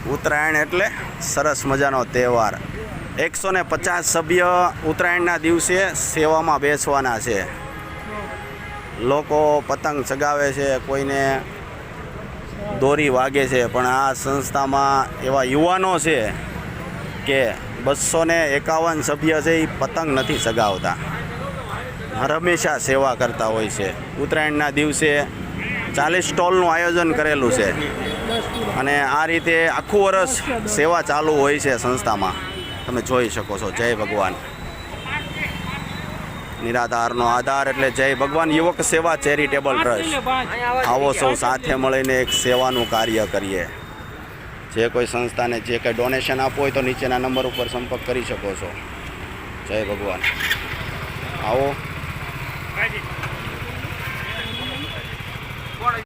ઉત્તરાયણ એટલે સરસ મજાનો તહેવાર. 150 સભ્ય ઉત્તરાયણના દિવસે સેવામાં બેસવાના છે. લોકો પતંગ ચગાવે છે, કોઈને દોરી વાગે છે, પણ આ સંસ્થામાં એવા યુવાનો છે કે 251 સભ્ય છે એ પતંગ નથી ચગાવતા. હંમેશા સેવા કરતા હોય છે. ઉત્તરાયણના દિવસે 40 સ્ટોલનું આયોજન કરેલું છે અને આ રીતે આખું વર્ષ સેવા ચાલુ હોય છે સંસ્થામાં. તમે જોઈ શકો છો. જય ભગવાન. નિરાધારનો આધાર એટલે જય ભગવાન યુવક સેવા ચેરિટેબલ ટ્રસ્ટ. આવો સૌ સાથે મળીને એક સેવાનું કાર્ય કરીએ. જે કોઈ સંસ્થાને જે કંઈ ડોનેશન આપવું હોય તો નીચેના નંબર ઉપર સંપર્ક કરી શકો છો. જય ભગવાન. આવો.